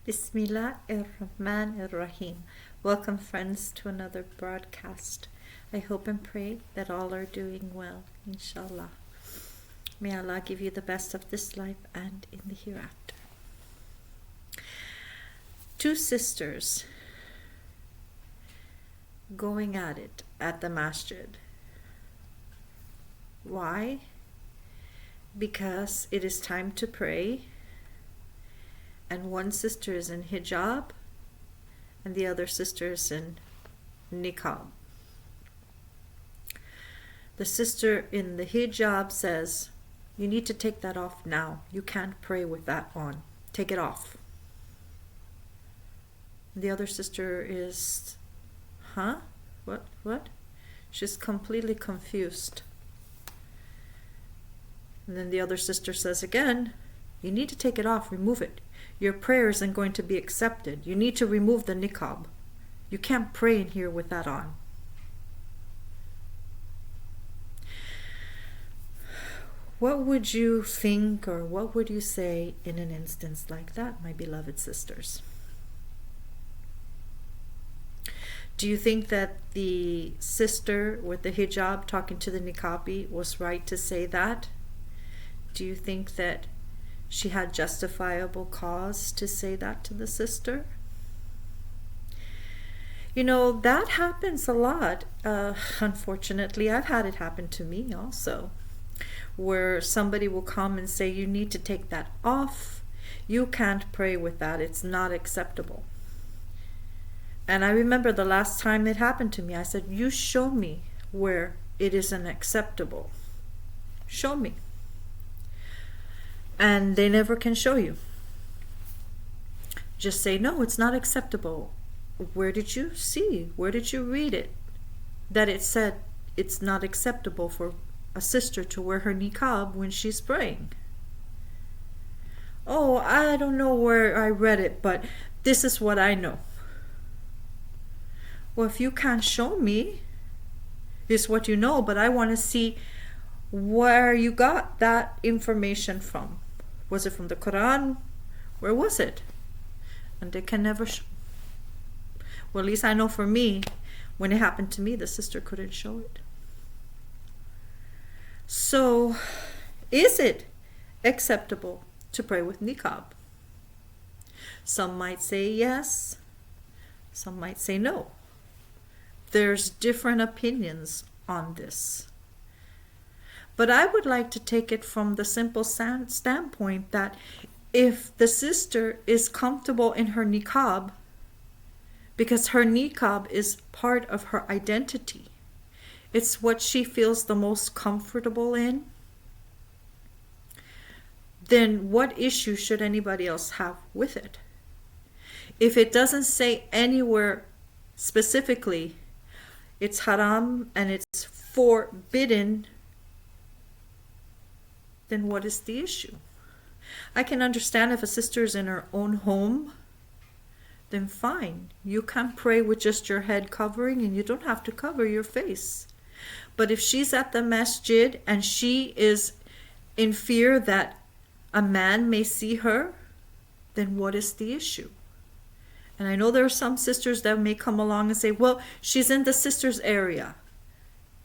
Bismillahir-Rahman-ir-Rahim. Welcome, friends, to another broadcast. I hope and pray that all are doing well, inshallah. May Allah give you the best of this life and in the hereafter. Two sisters going at it at the masjid. Why? Because it is time to pray, and one sister is in hijab and the other sister is in niqab. The sister in the hijab says, "You need to take that off now. You can't pray with that on. Take it off." The other sister is, What? She's completely confused. And then the other sister says again, "You need to take it off, remove it. Your prayer isn't going to be accepted. You need to remove the niqab. You can't pray in here with that on." What would you think, or what would you say in an instance like that, my beloved sisters? Do you think that the sister with the hijab talking to the niqabi was right to say that? Do you think that she had justifiable cause to say that to the sister? You know, that happens a lot. Unfortunately, I've had it happen to me also, where somebody will come and say, "You need to take that off. You can't pray with that. It's not acceptable." And I remember the last time it happened to me, I said, "You show me where it isn't acceptable. Show me." And they never can show you. Just say, "No, it's not acceptable." Where did you see? Where did you read it? That it said it's not acceptable for a sister to wear her niqab when she's praying. "Oh, I don't know where I read it, but this is what I know." Well, if you can't show me, it's what you know, but I want to see where you got that information from. Was it from the Quran? Where was it? And they can never show. Well, at least I know for me, when it happened to me, the sister couldn't show it. So, is it acceptable to pray with niqab? Some might say yes, some might say no. There's different opinions on this. But I would like to take it from the simple standpoint that if the sister is comfortable in her niqab, because her niqab is part of her identity, it's what she feels the most comfortable in, then what issue should anybody else have with it? If it doesn't say anywhere specifically it's haram and it's forbidden, then what is the issue? I can understand if a sister is in her own home, then fine. You can pray with just your head covering and you don't have to cover your face. But if she's at the masjid and she is in fear that a man may see her, then what is the issue? And I know there are some sisters that may come along and say, "Well, she's in the sister's area.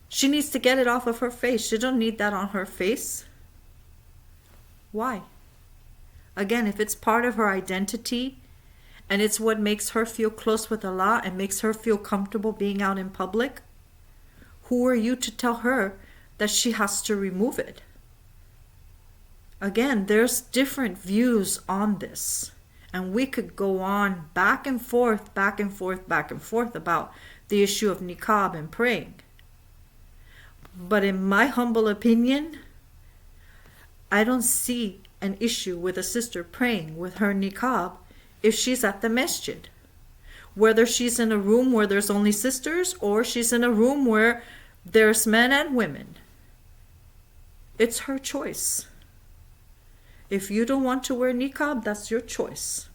She needs to get it off of her face. She don't need that on her face." Why? Again, if it's part of her identity and it's what makes her feel close with Allah and makes her feel comfortable being out in public, who are you to tell her that she has to remove it? Again, there's different views on this. And we could go on back and forth about the issue of niqab and praying. But in my humble opinion, I don't see an issue with a sister praying with her niqab if she's at the masjid. Whether she's in a room where there's only sisters or she's in a room where there's men and women. It's her choice. If you don't want to wear niqab, that's your choice.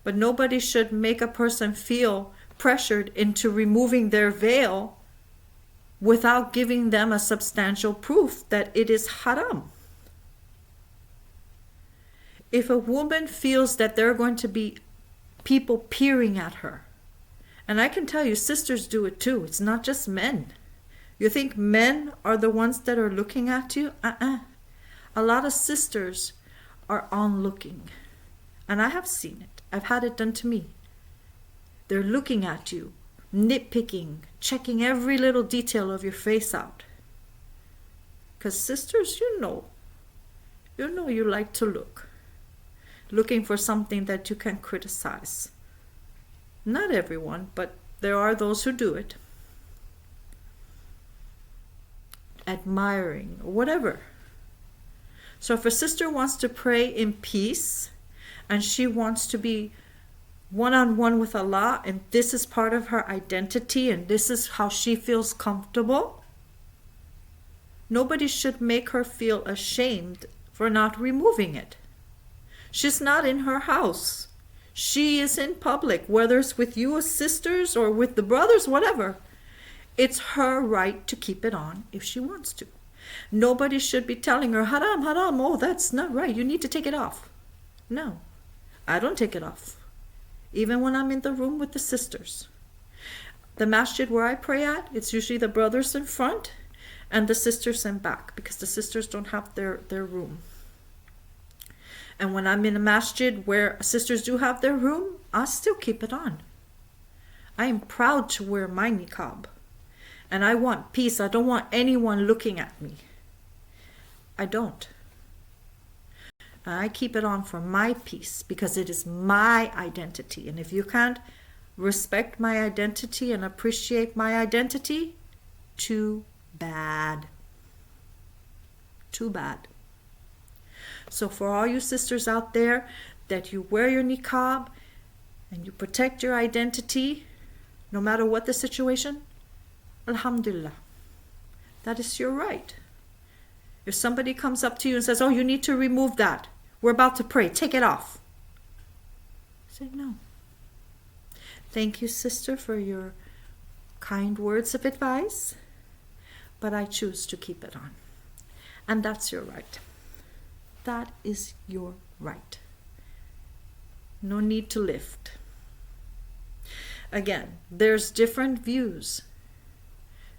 But nobody should make a person feel pressured into removing their veil without giving them a substantial proof that it is haram. If a woman feels that there are going to be people peering at her, and I can tell you, sisters do it too. It's not just men. You think men are the ones that are looking at you? A lot of sisters are on looking. And I have seen it. I've had it done to me. They're looking at you, nitpicking, checking every little detail of your face out. Because sisters, you know you like to look. Looking for something that you can criticize. Not everyone, but there are those who do it. Admiring, whatever. So if a sister wants to pray in peace, and she wants to be one-on-one with Allah, and this is part of her identity, and this is how she feels comfortable, nobody should make her feel ashamed for not removing it. She's not in her house. She is in public, whether it's with you as sisters or with the brothers, whatever. It's her right to keep it on if she wants to. Nobody should be telling her, haram, haram, oh, that's not right. You need to take it off. No, I don't take it off. Even when I'm in the room with the sisters. The masjid where I pray at, it's usually the brothers in front and the sisters in back, because the sisters don't have their room. And when I'm in a masjid where sisters do have their room, I still keep it on. I am proud to wear my niqab. And I want peace. I don't want anyone looking at me. I don't. I keep it on for my peace because it is my identity. And if you can't respect my identity and appreciate my identity, too bad. Too bad. So for all you sisters out there that you wear your niqab and you protect your identity, no matter what the situation, alhamdulillah, that is your right. If somebody comes up to you and says, oh, you need to remove that. We're about to pray. Take it off. Say no. Thank you, sister, for your kind words of advice, but I choose to keep it on. And that's your right. That is your right. No need to lift. Again, there's different views.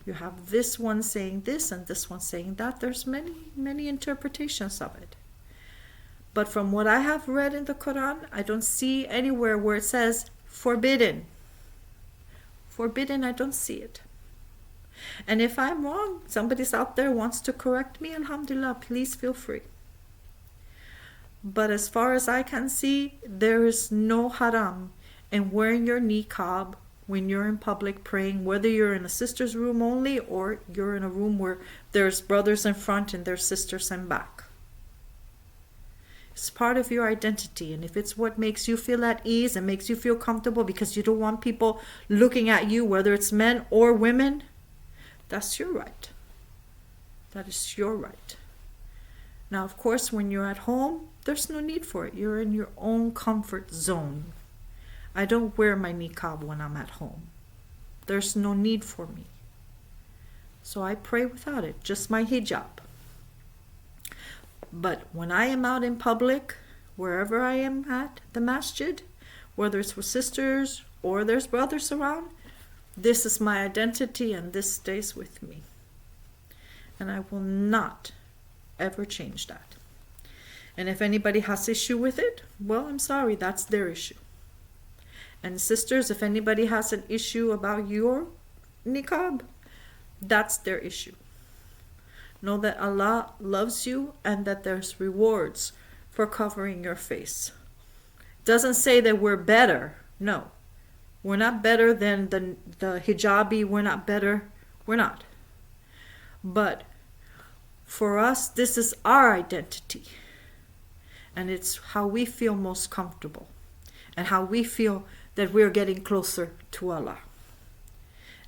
You have this one saying this and this one saying that. There's many interpretations of it. But from what I have read in the Quran, I don't see anywhere where it says forbidden. Forbidden, I don't see it. And if I'm wrong, somebody's out there wants to correct me, alhamdulillah, please feel free. But as far as I can see, there is no haram in wearing your niqab when you're in public praying, whether you're in a sister's room only or you're in a room where there's brothers in front and there's sisters in back. It's part of your identity, and if it's what makes you feel at ease and makes you feel comfortable because you don't want people looking at you, whether it's men or women, that's your right. That is your right. Now, of course, when you're at home, there's no need for it. You're in your own comfort zone. I don't wear my niqab when I'm at home. There's no need for me. So I pray without it, just my hijab. But when I am out in public, wherever I am at the masjid, whether it's with sisters or there's brothers around, this is my identity and this stays with me. And I will not ever change that. And if anybody has issue with it, well, I'm sorry, that's their issue. And sisters, if anybody has an issue about your niqab, that's their issue. Know that Allah loves you and that there's rewards for covering your face. It doesn't say that we're better. No. We're not better than the hijabi. We're not better. We're not. But for us, this is our identity. And it's how we feel most comfortable. And how we feel that we're getting closer to Allah.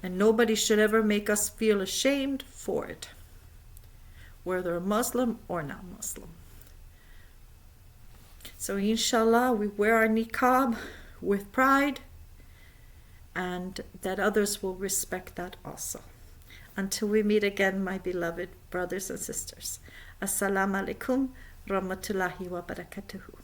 And nobody should ever make us feel ashamed for it, whether a Muslim or not Muslim. So inshallah, we wear our niqab with pride, and that others will respect that also. Until we meet again, my beloved brothers and sisters. Assalamu alaikum rahmatullahi wa barakatuhu.